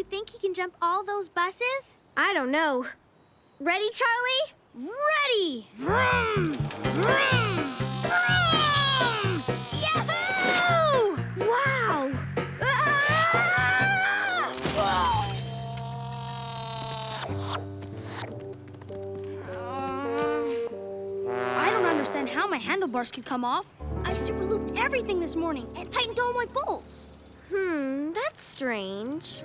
think he can jump all those buses? I don't know. Ready, Charlie? Ready! Vroom! Vroom! Vroom! Yahoo! Wow! I don't understand how my handlebars could come off. I super looped everything this morning and tightened all my bolts. That's strange.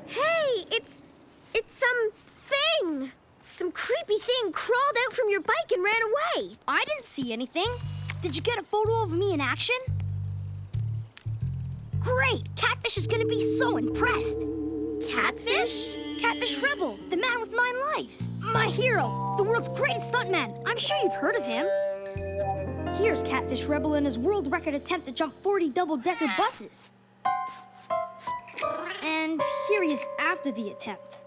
Hey, it's something. Some creepy thing crawled out from your bike and ran away. I didn't see anything. Did you get a photo of me in action? Great! Catfish is gonna be so impressed. Catfish? Catfish Rebel, the man with 9 lives. My hero, the world's greatest stuntman. I'm sure you've heard of him. Here's Catfish Rebel in his world record attempt to jump 40 double-decker buses. And here he is after the attempt.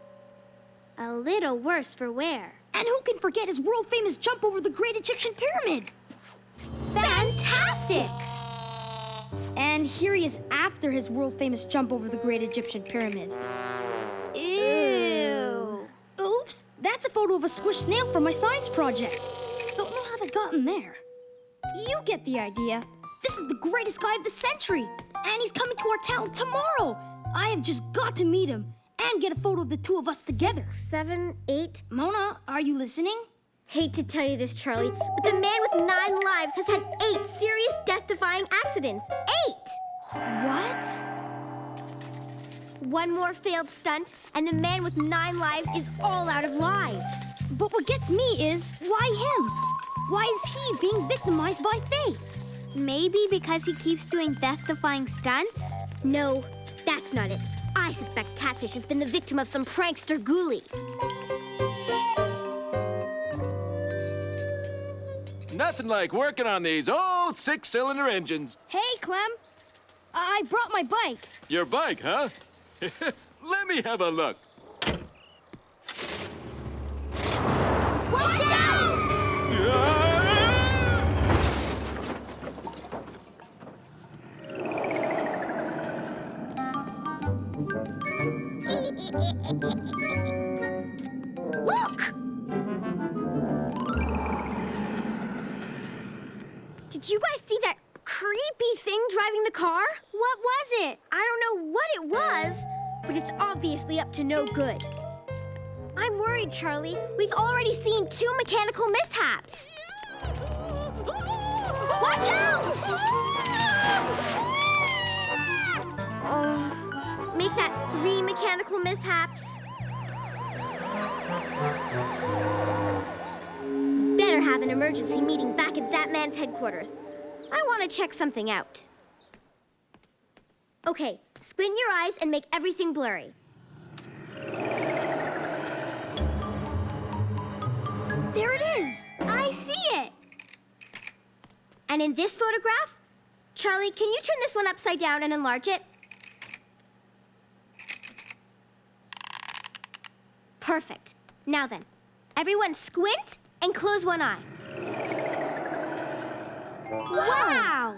A little worse for wear. And who can forget his world-famous jump over the Great Egyptian Pyramid? Fantastic! And here he is after his world-famous jump over the Great Egyptian Pyramid. Ew. Oops, that's a photo of a squished snail from my science project. Don't know how that got in there. You get the idea. This is the greatest guy of the century, and he's coming to our town tomorrow. I have just got to meet him and get a photo of the two of us together. 7, 8. Mona, are you listening? Hate to tell you this, Charlie, but the man with 9 lives has had 8 serious death-defying accidents. 8! What? 1 more failed stunt, and the man with 9 lives is all out of lives. But what gets me is, why him? Why is he being victimized by fate? Maybe because he keeps doing death-defying stunts? No, that's not it. I suspect Catfish has been the victim of some prankster ghoulie. Nothing like working on these old 6-cylinder engines. Hey, Clem. I brought my bike. Your bike, huh? Let me have a look. Watch out! Look! Did you guys see that creepy thing driving the car? What was it? I don't know what it was, but it's obviously up to no good. I'm worried, Charlie. We've already seen 2 mechanical mishaps. Watch out! Oh, make that 3 mechanical mishaps. Better have an emergency meeting back at Zapman's headquarters. I want to check something out. Okay, squint your eyes and make everything blurry. There it is. I see it. And in this photograph, Charlie, can you turn this one upside down and enlarge it? Perfect. Now then, everyone squint and close one eye. Wow!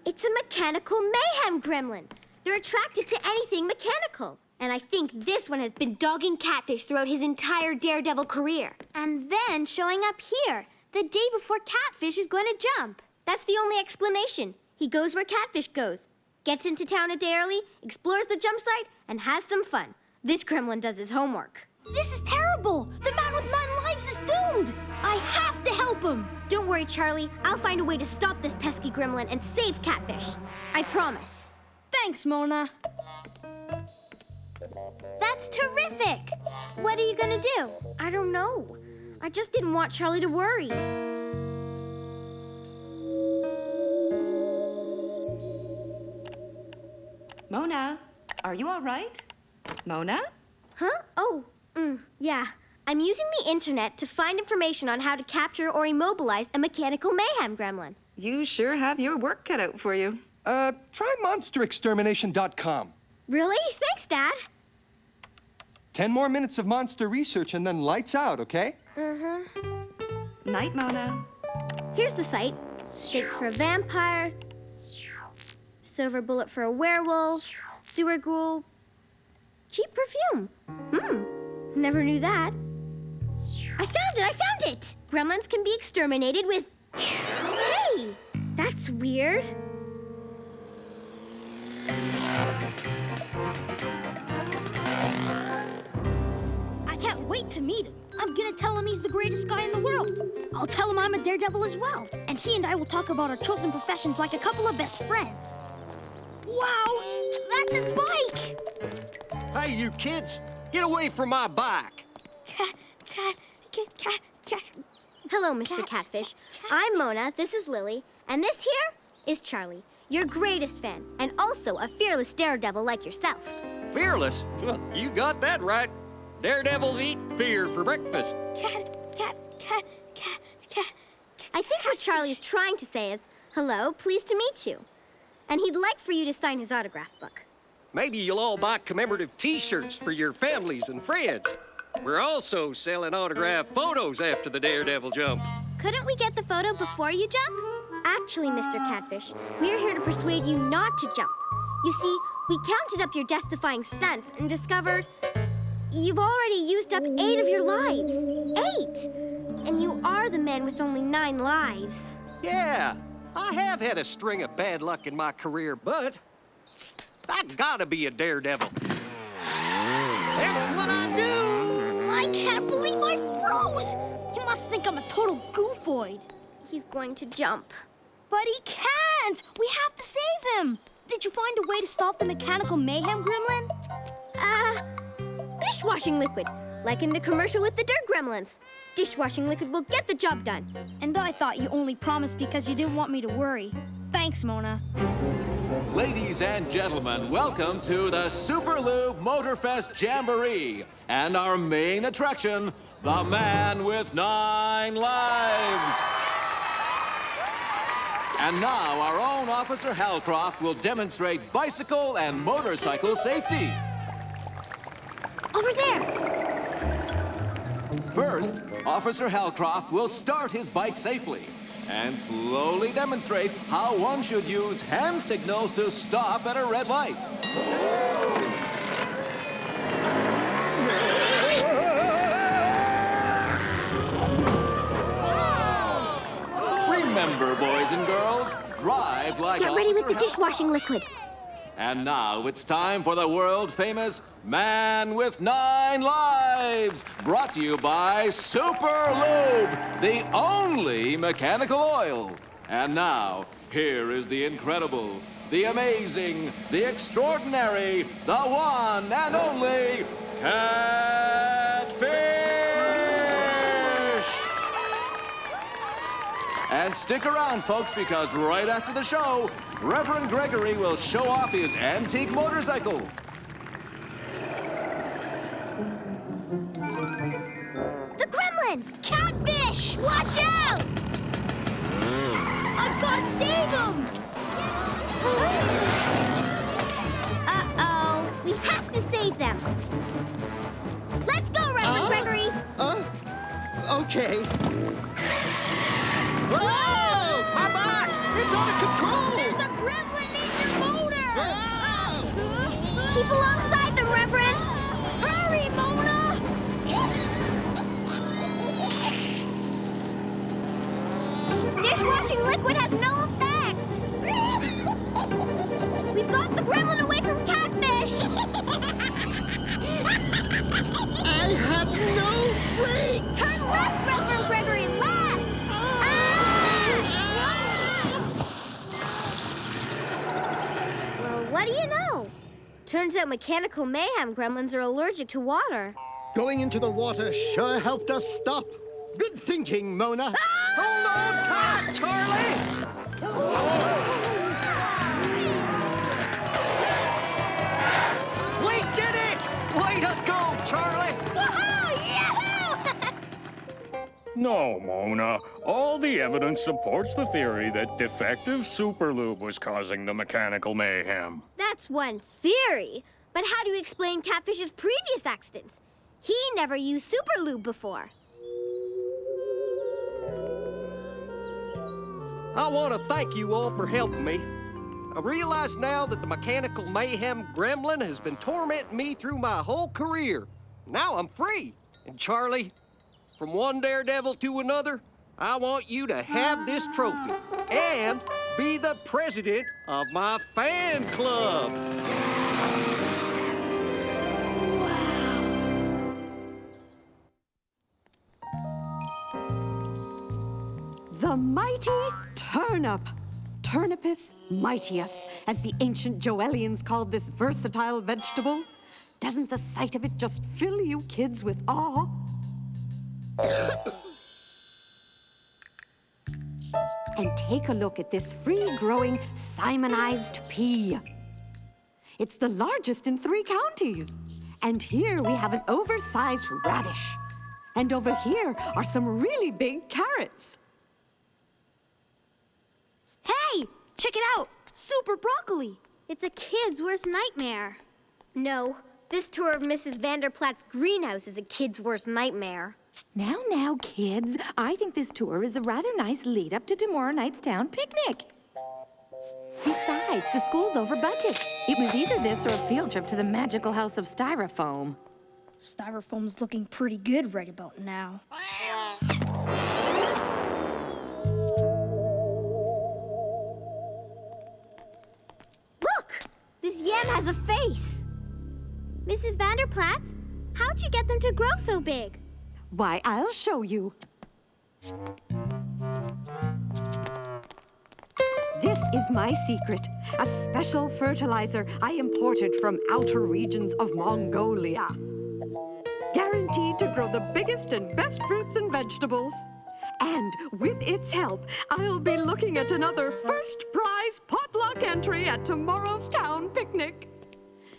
It's a mechanical mayhem gremlin. They're attracted to anything mechanical. And I think this one has been dogging Catfish throughout his entire daredevil career. And then showing up here, the day before Catfish is going to jump. That's the only explanation. He goes where Catfish goes, gets into town a day early, explores the jump site, and has some fun. This gremlin does his homework. This is terrible. The man with 9 lives is doomed. I have to help him. Don't worry, Charlie. I'll find a way to stop this pesky gremlin and save Catfish. I promise. Thanks, Mona. That's terrific. What are you going to do? I don't know. I just didn't want Charlie to worry. Mona, are you all right? Mona? Huh? Oh, yeah. I'm using the internet to find information on how to capture or immobilize a mechanical mayhem gremlin. You sure have your work cut out for you. Try monsterextermination.com. Really? Thanks, Dad. 10 more minutes of monster research and then lights out, okay? Night, Mona. Here's the site. Steak for a vampire, silver bullet for a werewolf, sewer ghoul, cheap perfume. Never knew that. I found it! Gremlins can be exterminated with... Hey, that's weird. I can't wait to meet him. I'm gonna tell him he's the greatest guy in the world. I'll tell him I'm a daredevil as well. And he and I will talk about our chosen professions like a couple of best friends. Wow, that's his bike! Hey, you kids, get away from my bike. Cat. Hello, Mr. Catfish. I'm Mona, this is Lily, and this here is Charlie, your greatest fan, and also a fearless daredevil like yourself. Fearless? Well, you got that right. Daredevils eat fear for breakfast. Cat. I think what Charlie is trying to say is, hello, pleased to meet you. And he'd like for you to sign his autograph book. Maybe you'll all buy commemorative T-shirts for your families and friends. We're also selling autographed photos after the daredevil jump. Couldn't we get the photo before you jump? Actually, Mr. Catfish, we're here to persuade you not to jump. You see, we counted up your death-defying stunts and discovered you've already used up 8 of your lives. 8! And you are the man with only 9 lives. Yeah, I have had a string of bad luck in my career, but I gotta be a daredevil. That's what I do! I can't believe I froze! He must think I'm a total goofoid. He's going to jump. But he can't! We have to save him! Did you find a way to stop the mechanical mayhem gremlin? Dishwashing liquid, like in the commercial with the dirt gremlins. Dishwashing liquid will get the job done. And I thought you only promised because you didn't want me to worry. Thanks, Mona. Ladies and gentlemen, welcome to the Super Lube Motorfest Jamboree and our main attraction, the man with 9 lives. And now our own Officer Halcroft will demonstrate bicycle and motorcycle safety. Over there! First, Officer Halcroft will start his bike safely and slowly demonstrate how one should use hand signals to stop at a red light. Remember, boys and girls, drive like Get ready with the Officer dishwashing liquid. And now it's time for the world-famous Man with 9 Lives, brought to you by Super Lube, the only mechanical oil. And now, here is the incredible, the amazing, the extraordinary, the one and only Catfish! And stick around, folks, because right after the show, Reverend Gregory will show off his antique motorcycle. The gremlin! Catfish! Watch out! I've got to save him! Uh-oh. We have to save them. Let's go, Reverend Gregory! Okay. Whoa! My bike! It's out of control! There's a gremlin in your motor! Keep alongside them, Reverend! Hurry, Mona! Dishwashing liquid has no effect! We've got the gremlin away from Catfish! I had no brakes! Turn left, Reverend Gregory, left! Well, what do you know? Turns out mechanical mayhem gremlins are allergic to water. Going into the water sure helped us stop. Good thinking, Mona. Hold on tight, Charlie! We did it! Way to go, Charlie! No, Mona. All the evidence supports the theory that defective Super Lube was causing the mechanical mayhem. That's one theory. But how do you explain Catfish's previous accidents? He never used Super Lube before. I want to thank you all for helping me. I realize now that the mechanical mayhem gremlin has been tormenting me through my whole career. Now I'm free. And Charlie, from one daredevil to another, I want you to have this trophy and be the president of my fan club. The mighty turnip. Turnipus mightius, as the ancient Joellians called this versatile vegetable. Doesn't the sight of it just fill you kids with awe? And take a look at this free-growing Simonized pea. It's the largest in 3 counties. And here we have an oversized radish. And over here are some really big carrots. Hey, check it out! Super broccoli! It's a kid's worst nightmare. No, this tour of Mrs. Vanderplatz's greenhouse is a kid's worst nightmare. Now, kids. I think this tour is a rather nice lead-up to tomorrow night's town picnic. Besides, the school's over budget. It was either this or a field trip to the magical house of Styrofoam. Styrofoam's looking pretty good right about now. Look! This yam has a face! Mrs. Vanderplatz, how'd you get them to grow so big? Why, I'll show you. This is my secret, a special fertilizer I imported from outer regions of Mongolia. Guaranteed to grow the biggest and best fruits and vegetables. And with its help, I'll be looking at another first prize potluck entry at tomorrow's town picnic.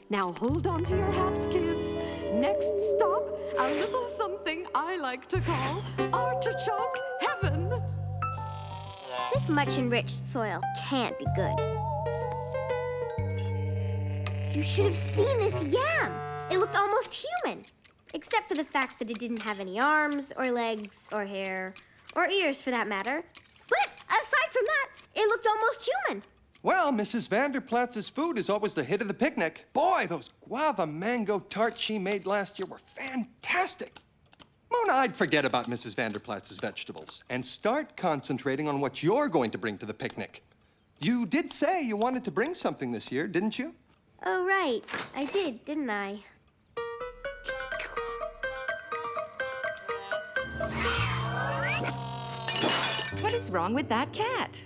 Now hold on to your hats, kids. Next stop, a little something I like to call artichoke heaven. This much enriched soil can't be good. You should have seen this yam. It looked almost human, except for the fact that it didn't have any arms or legs or hair or ears for that matter. But aside from that, it looked almost human. Well, Mrs. Vanderplatz's food is always the hit of the picnic. Boy, those guava mango tarts she made last year were fantastic. Mona, I'd forget about Mrs. Vanderplatz's vegetables and start concentrating on what you're going to bring to the picnic. You did say you wanted to bring something this year, didn't you? Oh, right. I did, didn't I? What is wrong with that cat?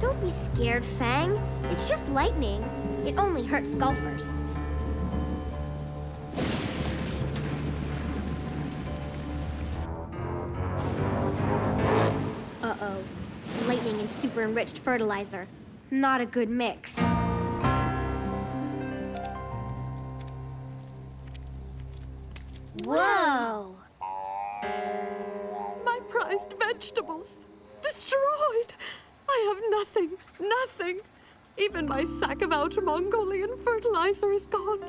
Don't be scared, Fang. It's just lightning. It only hurts golfers. Uh-oh. Lightning and super enriched fertilizer. Not a good mix. Whoa! My prized vegetables, destroyed. I have nothing. Even my sack of outer Mongolian fertilizer is gone.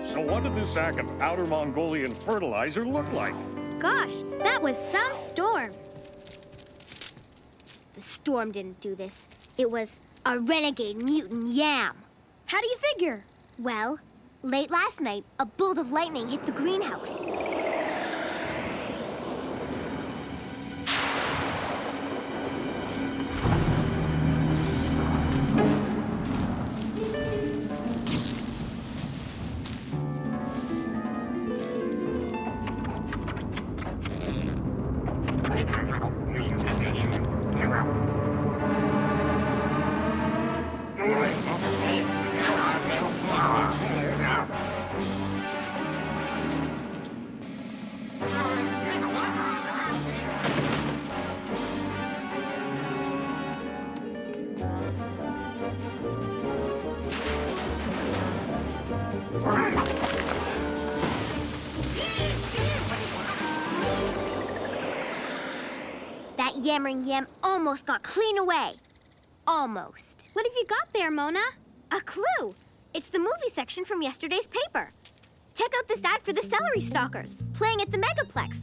So what did this sack of outer Mongolian fertilizer look like? Gosh, that was some storm. The storm didn't do this. It was a renegade mutant yam. How do you figure? Well, late last night, a bolt of lightning hit the greenhouse. That yammering yam almost got clean away. Almost. What have you got there, Mona? A clue. It's the movie section from yesterday's paper. check out this ad for the celery stalkers, playing at the Megaplex.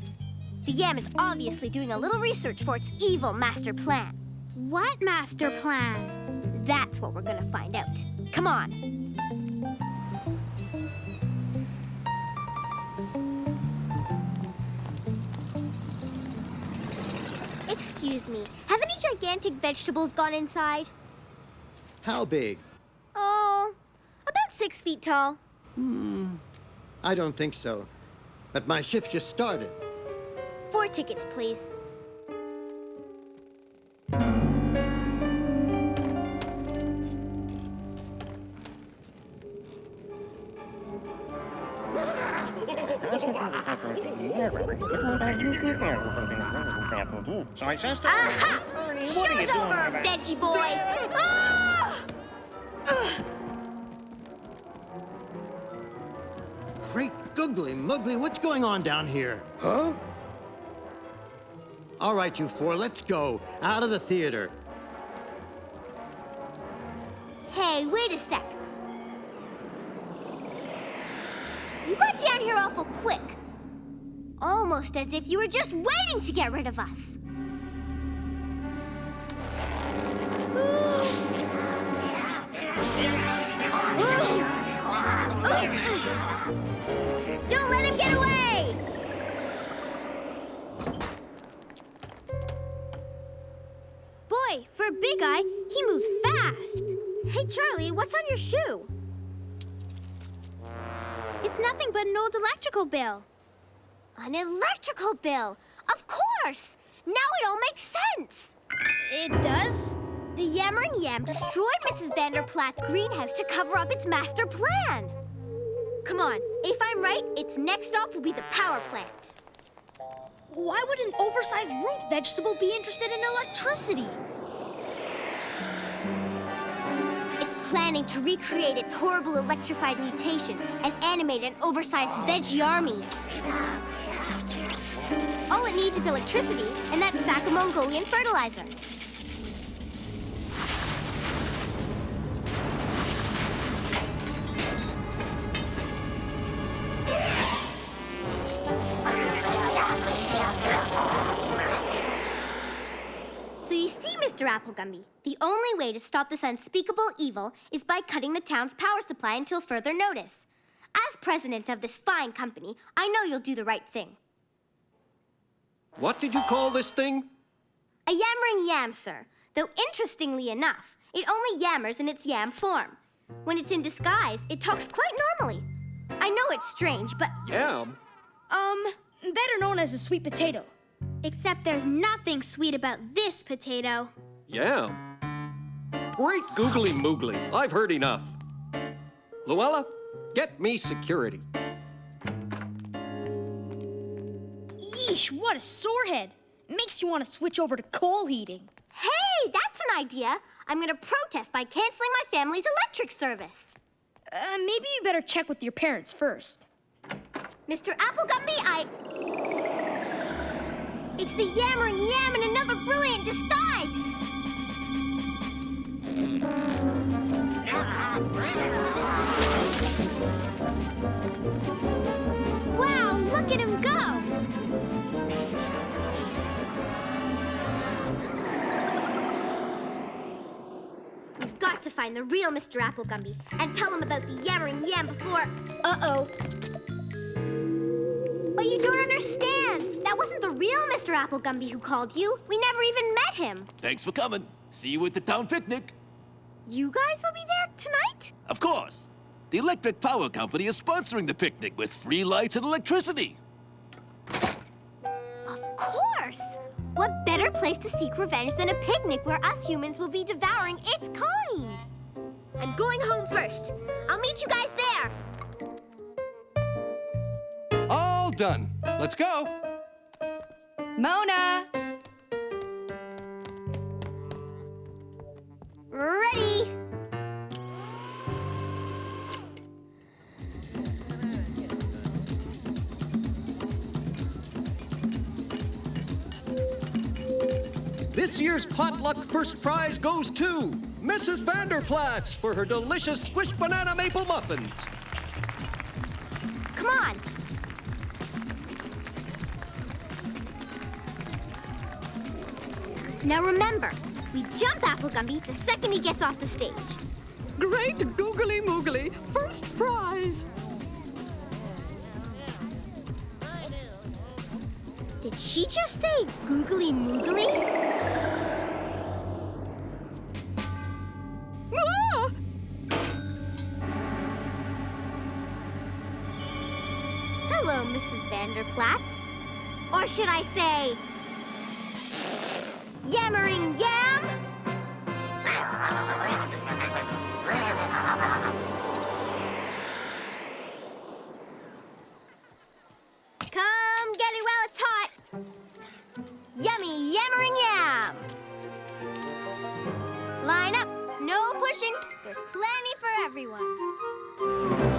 The Yam is obviously doing a little research for its evil master plan. What master plan? That's what we're gonna find out. Come on. Excuse me, have any gigantic vegetables gone inside? How big? Oh, about 6 feet tall. I don't think so. But my shift just started. 4 tickets, please. Sorry, sister. Aha! Ernie, what are Show's you doing over, over there? veggie boy! Ah! Great googly muggly, what's going on down here? Huh? All right, you four, let's go. Out of the theater. Hey, wait a sec. You got down here awful quick. Almost as if you were just waiting to get rid of us. Don't let him get away! Boy, for a big guy, he moves fast. Hey, Charlie, what's on your shoe? It's nothing but an old electrical bill. An electrical bill. Of course! Now it all makes sense. It does? The Yammering Yam destroyed Mrs. Vanderplatz's greenhouse to cover up its master plan. Come on, if I'm right, its next stop will be the power plant. Why would an oversized root vegetable be interested in electricity? It's planning to recreate its horrible electrified mutation and animate an oversized veggie army. All it needs is electricity and that sack of Mongolian fertilizer. So you see, Mr. Applegumby, the only way to stop this unspeakable evil is by cutting the town's power supply until further notice. As president of this fine company, I know you'll do the right thing. What did you call this thing? A yammering yam, sir. Though interestingly enough, it only yammers in its yam form. When it's in disguise, it talks quite normally. I know it's strange, but Yam? Better known as a sweet potato. Except there's nothing sweet about this potato. Yam? Great googly moogly. I've heard enough. Luella, get me security. Yeesh, what a sorehead. Makes you want to switch over to coal heating. hey, that's an idea. I'm gonna protest by canceling my family's electric service. Maybe you better check with your parents first. Mr. Applegumby, It's the Yammering Yam in another brilliant disguise! Wow, look at him go! We've got to find the real Mr. Applegumby and tell him about the Yammering Yam before... Uh-oh. But you don't understand. That wasn't the real Mr. Applegumby who called you. We never even met him. Thanks for coming. See you at the town picnic. You guys will be there tonight? Of course. The electric power company is sponsoring the picnic with free lights and electricity. Of course! What better place to seek revenge than a picnic where us humans will be devouring its kind? I'm going home first. I'll meet you guys there. All done. Let's go. Mona! Ready. This year's potluck first prize goes to Mrs. Vanderplatz for her delicious squished banana maple muffins. Come on. Now remember, we jump Apple Gumby the second he gets off the stage. Great googly moogly, first prize. Did she just say googly moogly? Ah! Hello, Mrs. Vanderplatz. Or should I say, Yammering Yam? Come get it while it's hot. Yummy Yammering Yam. Line up, no pushing. There's plenty for everyone.